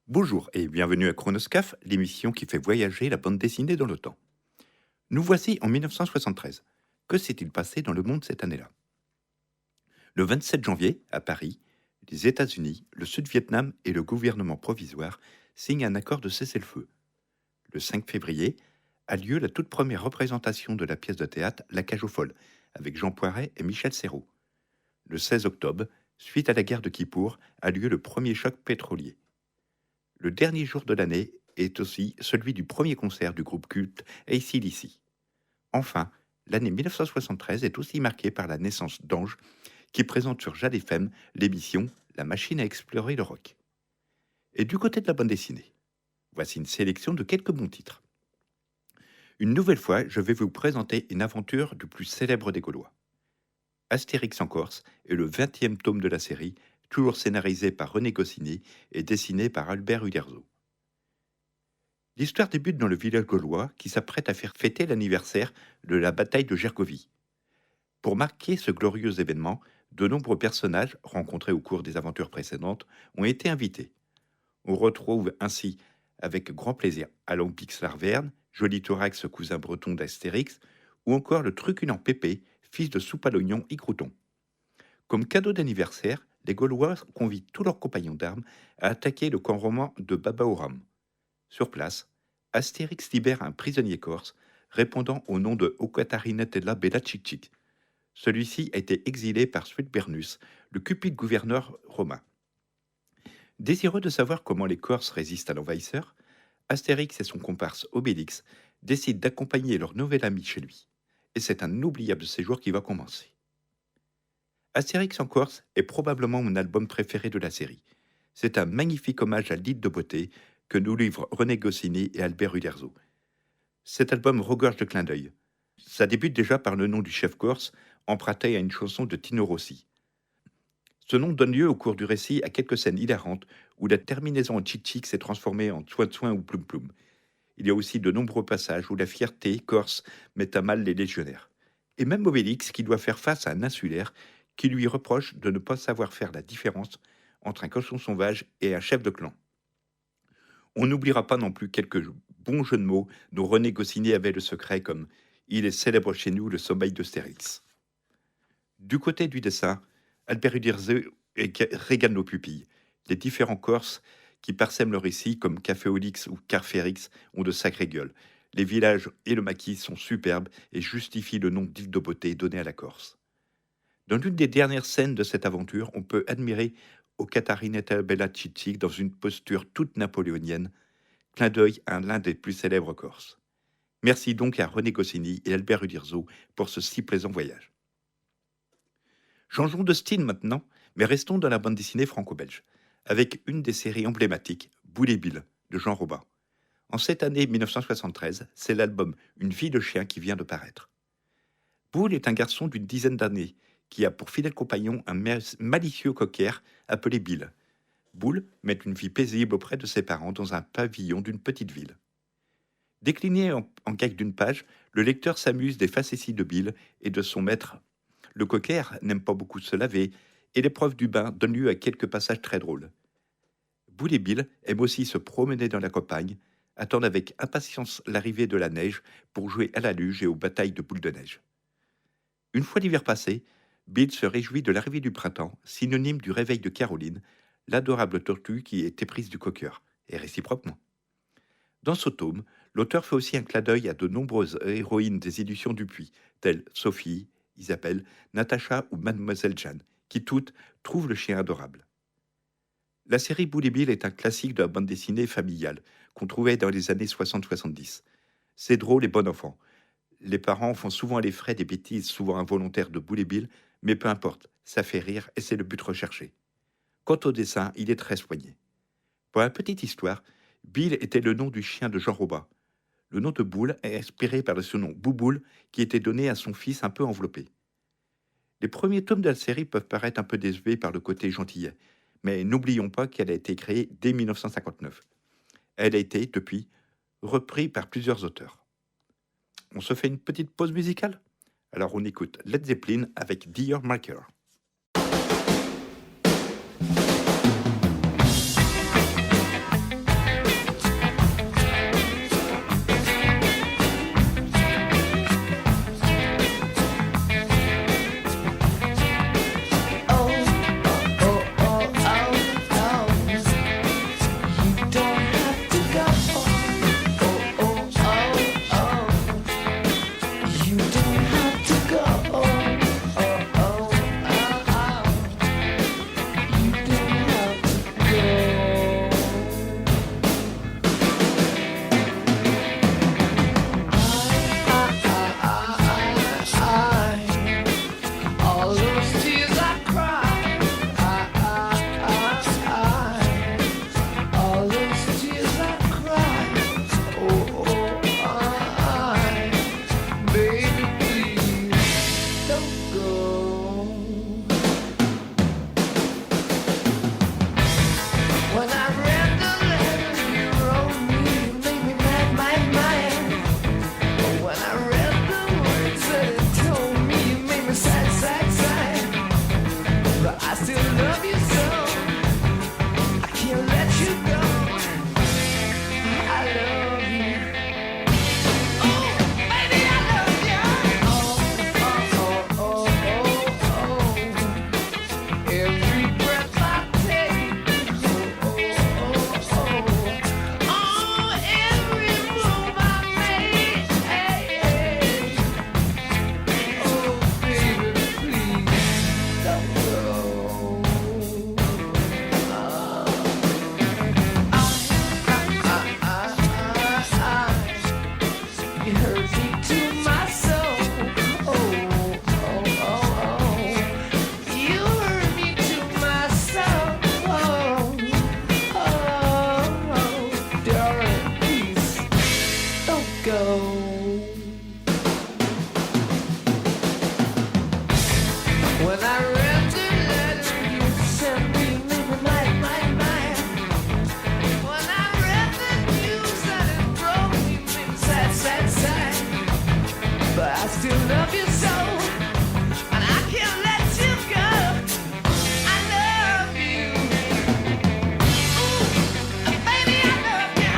Bonjour et bienvenue à Chronoscaphe, l'émission qui fait voyager la bande dessinée dans le temps. Nous voici en 1973. Que s'est-il passé dans le monde cette année-là ? Le 27 janvier, à Paris, les États-Unis, le Sud-Vietnam et le gouvernement provisoire signent un accord de cessez-le-feu. Le 5 février a lieu la toute première représentation de la pièce de théâtre La Cage aux Folles, avec Jean Poiret et Michel Serrault. Le 16 octobre, suite à la guerre de Kippour, a lieu le premier choc pétrolier. Le dernier jour de l'année est aussi celui du premier concert du groupe culte AC/DC. Enfin, l'année 1973 est aussi marquée par la naissance d'Ange, qui présente sur Jade FM l'émission La machine à explorer le rock. Et du côté de la bande dessinée, voici une sélection de quelques bons titres. Une nouvelle fois, je vais vous présenter une aventure du plus célèbre des Gaulois. Astérix en Corse est le 20e tome de la série, toujours scénarisé par René Goscinny et dessiné par Albert Uderzo. L'histoire débute dans le village gaulois qui s'apprête à faire fêter l'anniversaire de la bataille de Gergovie. Pour marquer ce glorieux événement, de nombreux personnages rencontrés au cours des aventures précédentes ont été invités. On retrouve ainsi avec grand plaisir Alain Pix-Larverne, joli thorax cousin breton d'Astérix, ou encore le truculent Pépé, fils de soupe à l'oignon y crouton. Comme cadeau d'anniversaire, les Gaulois convient tous leurs compagnons d'armes à attaquer le camp romain de Babaoram. Sur place, Astérix libère un prisonnier corse répondant au nom de Okatarinatella Bella Chic. Celui-ci a été exilé par Suetbernus, le cupide gouverneur romain. Désireux de savoir comment les Corses résistent à l'envahisseur, Astérix et son comparse Obélix décident d'accompagner leur nouvel ami chez lui. Et c'est un inoubliable séjour qui va commencer. Astérix en Corse est probablement mon album préféré de la série. C'est un magnifique hommage à l'île de beauté que nous livrent René Goscinny et Albert Uderzo. Cet album regorge de clins d'œil. Ça débute déjà par le nom du chef corse, emprunté à une chanson de Tino Rossi. Ce nom donne lieu au cours du récit à quelques scènes hilarantes où la terminaison en chic s'est transformée en tsouin ou ploum. Il y a aussi de nombreux passages où la fierté corse met à mal les légionnaires. Et même Obélix qui doit faire face à un insulaire qui lui reproche de ne pas savoir faire la différence entre un cochon sauvage et un chef de clan. On n'oubliera pas non plus quelques bons jeux de mots dont René Goscinny avait le secret, comme « Il est célèbre chez nous le sommeil d'Astérix ». Du côté du dessin, Albert Uderzo régale nos pupilles. Les différents Corses qui parsèment le récit, comme Caféolix ou Carférix, ont de sacrées gueules. Les villages et le maquis sont superbes et justifient le nom d'île de beauté donné à la Corse. Dans l'une des dernières scènes de cette aventure, on peut admirer Okatarinetta Bella Chic dans une posture toute napoléonienne, clin d'œil à l'un des plus célèbres Corses. Merci donc à René Goscinny et Albert Uderzo pour ce si plaisant voyage. Changeons de style maintenant, mais restons dans la bande dessinée franco-belge, avec une des séries emblématiques, Boule et Bill, de Jean Robin. En cette année 1973, c'est l'album Une vie de chien qui vient de paraître. Boule est un garçon d'une dizaine d'années, qui a pour fidèle compagnon un malicieux cocker appelé Bill. Boule mène une vie paisible auprès de ses parents dans un pavillon d'une petite ville. Décliné en gag d'une page, le lecteur s'amuse des facéties de Bill et de son maître. Le cocker n'aime pas beaucoup se laver et l'épreuve du bain donne lieu à quelques passages très drôles. Boule et Bill aiment aussi se promener dans la campagne, attendent avec impatience l'arrivée de la neige pour jouer à la luge et aux batailles de boules de neige. Une fois l'hiver passé, Bill se réjouit de l'arrivée du printemps, synonyme du réveil de Caroline, l'adorable tortue qui est éprise du cocker, et réciproquement. Dans ce tome, l'auteur fait aussi un clin d'œil à de nombreuses héroïnes des éditions Dupuis, telles Sophie, Isabelle, Natacha ou Mademoiselle Jeanne, qui toutes trouvent le chien adorable. La série Boule et Bill est un classique de la bande dessinée familiale, qu'on trouvait dans les années 60-70. C'est drôle et bon enfant. Les parents font souvent les frais des bêtises souvent involontaires de Boule et Bill, mais peu importe, ça fait rire et c'est le but recherché. Quant au dessin, il est très soigné. Pour la petite histoire, Bill était le nom du chien de Jean Robin. Le nom de Boule est inspiré par le surnom Bouboule qui était donné à son fils un peu enveloppé. Les premiers tomes de la série peuvent paraître un peu décevés par le côté gentillet, mais n'oublions pas qu'elle a été créée dès 1959. Elle a été, depuis, reprise par plusieurs auteurs. On se fait une petite pause musicale ? Alors on écoute Led Zeppelin avec Dear Marker. go. When I read the letter you sent me, made me mad. When I read the news that it broke me, made me sad. But I still love you so, and I can't let you go. I love you. Ooh, baby, I love you.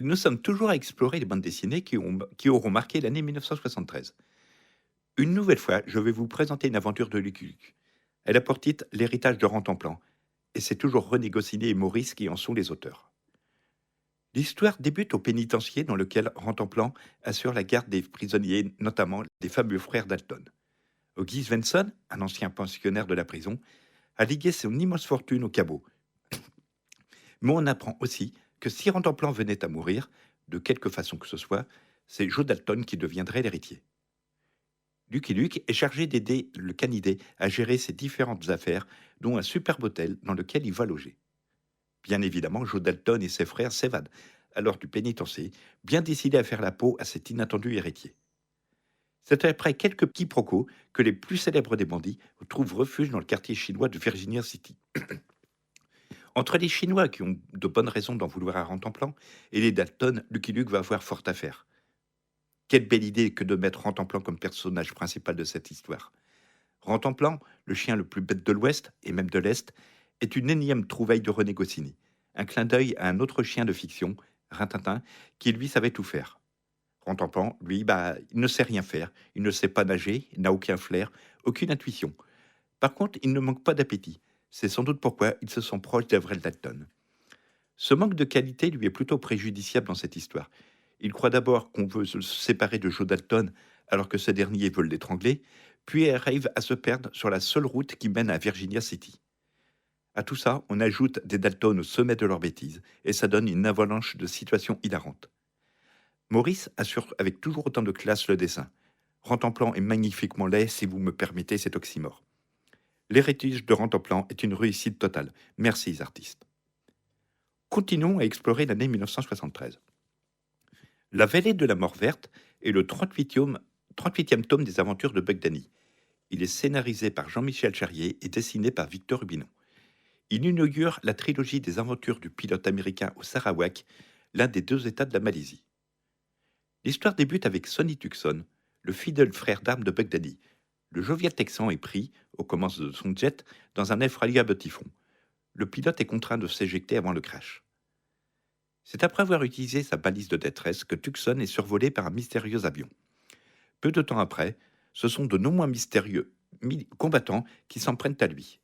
Nous sommes toujours à explorer les bandes dessinées qui auront marqué l'année 1973. Une nouvelle fois, je vais vous présenter une aventure de Lucky Luke. Elle a pour titre L'héritage de Rantanplan, et c'est toujours René Goscinny et Maurice qui en sont les auteurs. L'histoire débute au pénitencier dans lequel Rantanplan assure la garde des prisonniers, notamment des fameux frères Dalton. Auguste Svensson, un ancien pensionnaire de la prison, a ligué son immense fortune au cabot. Mais on apprend aussi que si Rantanplan venait à mourir, de quelque façon que ce soit, c'est Joe Dalton qui deviendrait l'héritier. Lucky Luke est chargé d'aider le canidé à gérer ses différentes affaires, dont un superbe hôtel dans lequel il va loger. Bien évidemment, Joe Dalton et ses frères s'évadent alors du pénitencier, bien décidés à faire la peau à cet inattendu héritier. C'est après quelques quiproquos que les plus célèbres des bandits trouvent refuge dans le quartier chinois de Virginia City. Entre les Chinois qui ont de bonnes raisons d'en vouloir à Rantanplan et les Dalton, Lucky Luke va avoir fort à faire. Quelle belle idée que de mettre Rantanplan comme personnage principal de cette histoire. Rantanplan, le chien le plus bête de l'Ouest et même de l'Est, est une énième trouvaille de René Goscinny. Un clin d'œil à un autre chien de fiction, Rintintin, qui lui savait tout faire. Rantanplan, lui, il ne sait rien faire, il ne sait pas nager, il n'a aucun flair, aucune intuition. Par contre, il ne manque pas d'appétit. C'est sans doute pourquoi il se sent proche d'Avril Dalton. Ce manque de qualité lui est plutôt préjudiciable dans cette histoire. Il croit d'abord qu'on veut se séparer de Joe Dalton alors que ce dernier veut l'étrangler, puis arrive à se perdre sur la seule route qui mène à Virginia City. À tout ça, on ajoute des Dalton au sommet de leur bêtise, et ça donne une avalanche de situations hilarantes. Maurice assure avec toujours autant de classe le dessin. Rantanplan est magnifiquement laid, si vous me permettez cet oxymore. L'héritage de Rantanplan est une réussite totale. Merci les artistes. Continuons à explorer l'année 1973. La Vallée de la Mort Verte est le 38e tome des aventures de Buck Danny. Il est scénarisé par Jean-Michel Charrier et dessiné par Victor Rubinon. Il inaugure la trilogie des aventures du pilote américain au Sarawak, l'un des 2 États de la Malaisie. L'histoire débute avec Sonny Tucson, le fidèle frère d'armes de Buck Danny. Le jovial Texan est pris, aux commandes de son jet, dans un effroyable typhon. Le pilote est contraint de s'éjecter avant le crash. C'est après avoir utilisé sa balise de détresse que Tucson est survolé par un mystérieux avion. Peu de temps après, ce sont de non moins mystérieux combattants qui s'en prennent à lui.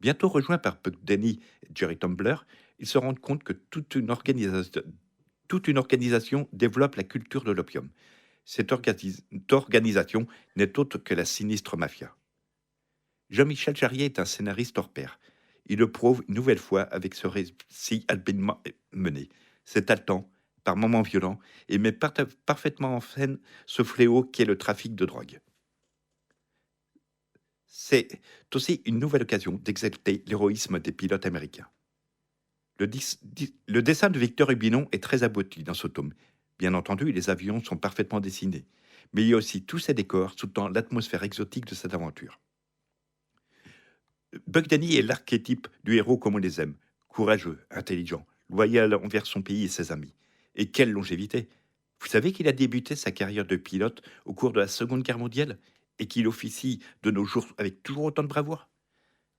Bientôt rejoints par Buck Danny et Jerry Tumbler, ils se rendent compte que toute une organisation développe la culture de l'opium. Cette organisation n'est autre que la sinistre mafia. Jean-Michel Jarry est un scénariste hors pair. Il le prouve une nouvelle fois avec ce récit habilement mené. C'est haletant, par moments violent, et met parfaitement en scène ce fléau qu'est le trafic de drogue. C'est aussi une nouvelle occasion d'exalter l'héroïsme des pilotes américains. Le dessin de Victor Hubinon est très abouti dans ce tome. Bien entendu, les avions sont parfaitement dessinés, mais il y a aussi tous ces décors soutenant l'atmosphère exotique de cette aventure. Buck Danny est l'archétype du héros comme on les aime, courageux, intelligent, loyal envers son pays et ses amis. Et quelle longévité! Vous savez qu'il a débuté sa carrière de pilote au cours de la Seconde Guerre mondiale et qu'il officie de nos jours avec toujours autant de bravoure?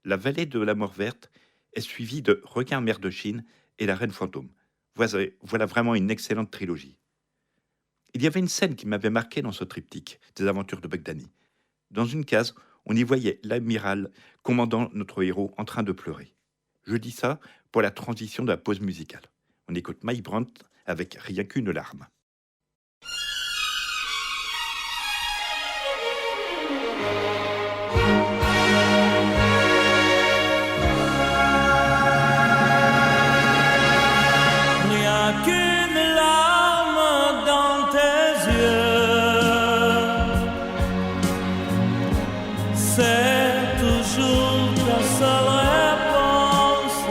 La vallée de la mort verte est suivie de Requin en mer de Chine et La Reine fantôme. Voilà vraiment une excellente trilogie. Il y avait une scène qui m'avait marqué dans ce triptyque des aventures de Buck Danny. Dans une case, on y voyait l'amiral commandant notre héros en train de pleurer. Je dis ça pour la transition de la pause musicale. On écoute Mike Brandt avec Rien qu'une larme. Rien qu'une larme dans tes yeux, c'est toujours ta seule réponse.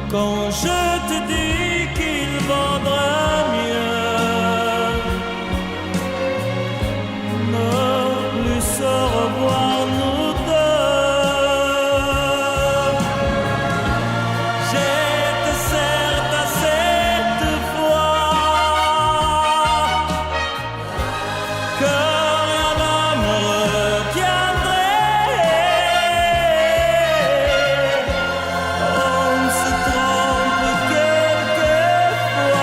Quand je te dis qu'il vaudrait mieux ne plus se revoir nous deux, j'étais certes à cette fois que rien ne me retiendrait. On se trompe quelquefois.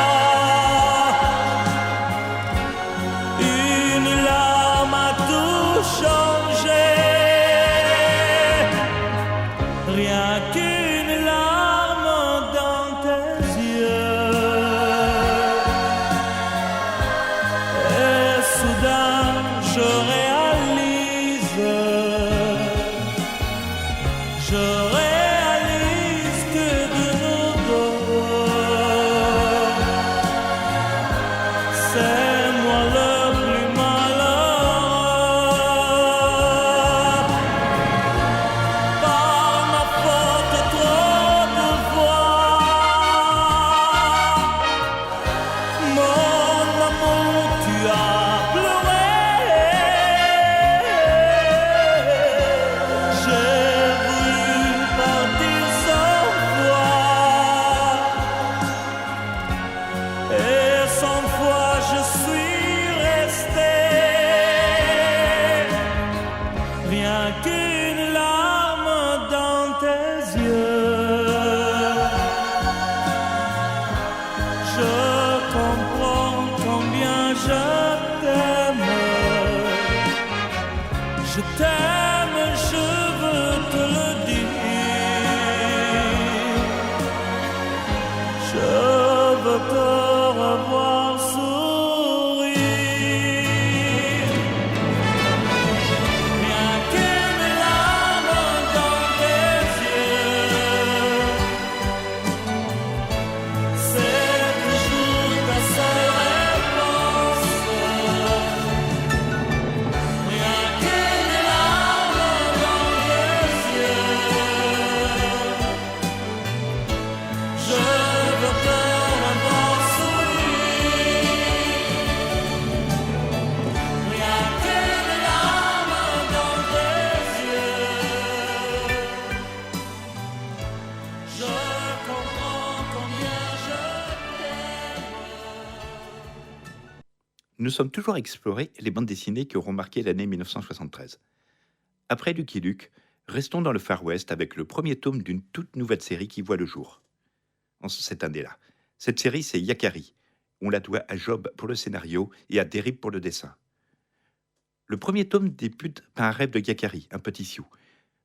Une larme a tout changé. Rien qu'une larme dans tes yeux. Et soudain je réalise que de nous deux, c'est moi le plus malheureux. Par ma faute trop de fois, mon amour tu as pleuré. J'ai voulu partir sans toi, et sans fois je suis resté. Rien qu'une larme dans tes yeux. Je comprends combien je t'aime. Je t'aime, je veux te le dire. Je veux te revoir sourire. Rien qu'une larme dans tes yeux, c'est toujours ta seule réponse. Rien qu'une larme dans tes yeux, je veux te revoir sourire. Rien qu'une larme dans tes yeux, je comprends combien je t'aime. Nous sommes toujours à explorer les bandes dessinées qui auront marqué l'année 1973. Après Lucky Luke, restons dans le Far West avec le premier tome d'une toute nouvelle série qui voit le jour en cette année-là. Cette série, c'est Yakari. On la doit à Job pour le scénario et à Derib pour le dessin. Le premier tome débute par un rêve de Yakari, un petit sioux.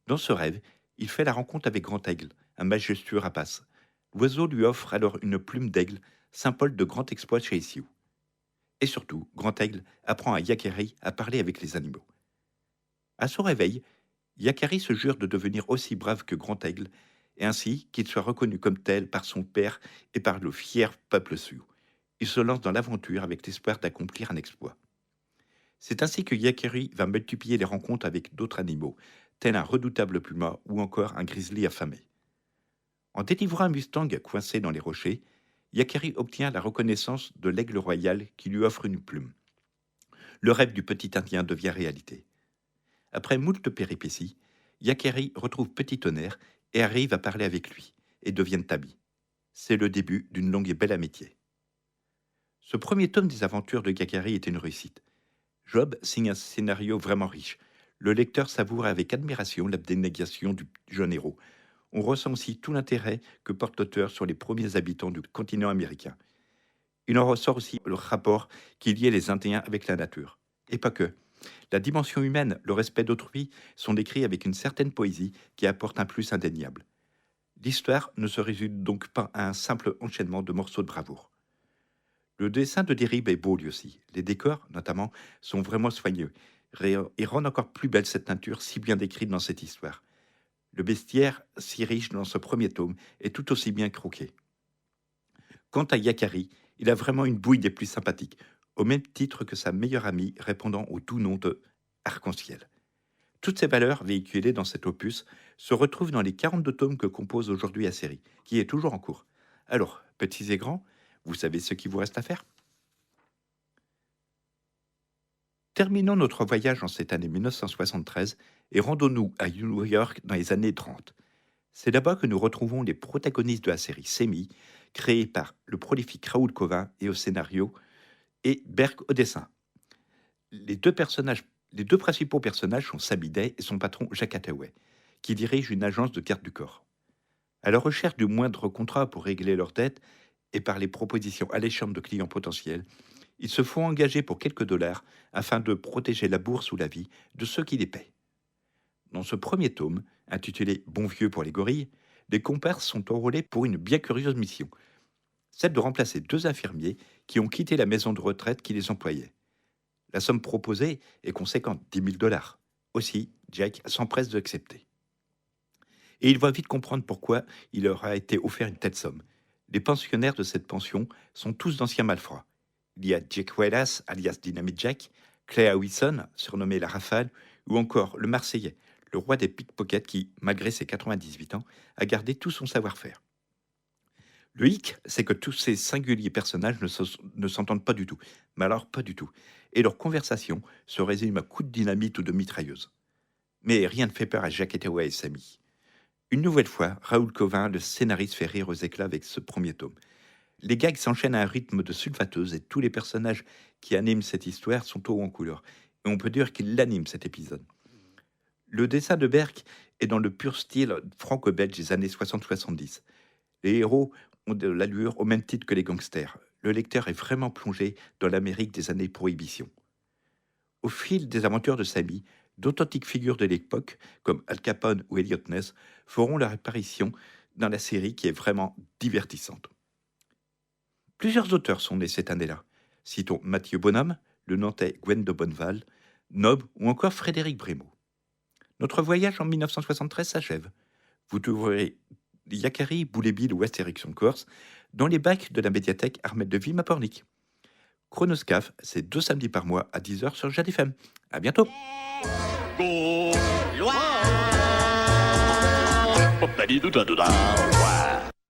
Dans ce rêve, il fait la rencontre avec Grand Aigle, un majestueux rapace. L'oiseau lui offre alors une plume d'aigle, symbole de grand exploit chez les sioux. Et surtout, Grand Aigle apprend à Yakari à parler avec les animaux. À son réveil, Yakari se jure de devenir aussi brave que Grand Aigle, et ainsi qu'il soit reconnu comme tel par son père et par le fier peuple sioux. Il se lance dans l'aventure avec l'espoir d'accomplir un exploit. C'est ainsi que Yakari va multiplier les rencontres avec d'autres animaux, tel un redoutable puma ou encore un grizzly affamé. En délivrant un mustang coincé dans les rochers, Yakari obtient la reconnaissance de l'aigle royal qui lui offre une plume. Le rêve du petit Indien devient réalité. Après moult péripéties, Yakari retrouve Petit Tonnerre et arrive à parler avec lui, et deviennent amis. C'est le début d'une longue et belle amitié. Ce premier tome des aventures de Yakari est une réussite. Job signe un scénario vraiment riche. Le lecteur savoure avec admiration l'abnégation du jeune héros. On ressent aussi tout l'intérêt que porte l'auteur sur les premiers habitants du continent américain. Il en ressort aussi le rapport qui liait les Indiens avec la nature. Et pas que. La dimension humaine, le respect d'autrui sont décrits avec une certaine poésie qui apporte un plus indéniable. L'histoire ne se résume donc pas à un simple enchaînement de morceaux de bravoure. Le dessin de Derib est beau lui aussi. Les décors, notamment, sont vraiment soigneux et rendent encore plus belle cette nature si bien décrite dans cette histoire. Le bestiaire, si riche dans ce premier tome, est tout aussi bien croqué. Quant à Yakari, il a vraiment une bouille des plus sympathiques, au même titre que sa meilleure amie répondant au doux nom de Arc-en-Ciel. Toutes ces valeurs véhiculées dans cet opus se retrouvent dans les 42 tomes que compose aujourd'hui la série, qui est toujours en cours. Alors, petits et grands, vous savez ce qu'il vous reste à faire? Terminons notre voyage en cette année 1973 et rendons-nous à New York dans les années 30. C'est là-bas que nous retrouvons les protagonistes de la série Semi, créée par le prolifique Raoul Covin et au scénario, et Berg au dessin. Les deux principaux personnages sont Sam Day et son patron Jack Hathaway, qui dirige une agence de garde du corps. À la recherche du moindre contrat pour régler leurs dettes et par les propositions alléchantes de clients potentiels, ils se font engager pour quelques dollars afin de protéger la bourse ou la vie de ceux qui les paient. Dans ce premier tome, intitulé Bon vieux pour les gorilles, les comparses sont enrôlés pour une bien curieuse mission, celle de remplacer 2 infirmiers qui ont quitté la maison de retraite qui les employait. La somme proposée est conséquente, 10 000 $. Aussi, Jack s'empresse d'accepter. Et il va vite comprendre pourquoi il leur a été offert une telle somme. Les pensionnaires de cette pension sont tous d'anciens malfrats. Il y a Jack Wallace, alias Dynamite Jack, Claire Wilson, surnommée la Rafale, ou encore le Marseillais, le roi des pickpockets qui, malgré ses 98 ans, a gardé tout son savoir-faire. Le hic, c'est que tous ces singuliers personnages ne s'entendent pas du tout, mais alors pas du tout, et leur conversation se résume à coups de dynamite ou de mitrailleuse. Mais rien ne fait peur à Jack Hathaway et Sammy. Une nouvelle fois, Raoul Covin, le scénariste, fait rire aux éclats avec ce premier tome. Les gags s'enchaînent à un rythme de sulfateuse et tous les personnages qui animent cette histoire sont haut en couleur. Et on peut dire qu'ils l'animent cet épisode. Le dessin de Berg est dans le pur style franco-belge des années 60-70. Les héros ont de l'allure au même titre que les gangsters. Le lecteur est vraiment plongé dans l'Amérique des années prohibition. Au fil des aventures de Sammy, d'authentiques figures de l'époque, comme Al Capone ou Elliot Ness, feront leur apparition dans la série qui est vraiment divertissante. Plusieurs auteurs sont nés cette année-là. Citons Mathieu Bonhomme, le Nantais Gwen de Bonneval, Nob ou encore Frédéric Brémaud. Notre voyage en 1973 s'achève. Vous trouverez Yakari, Boulet-Bill ou Astérix en Corse dans les bacs de la médiathèque Armelle de Vim à Pornic. Chronoscaf, c'est 2 samedis par mois à 10h sur Jade FM. À bientôt. Gaulois.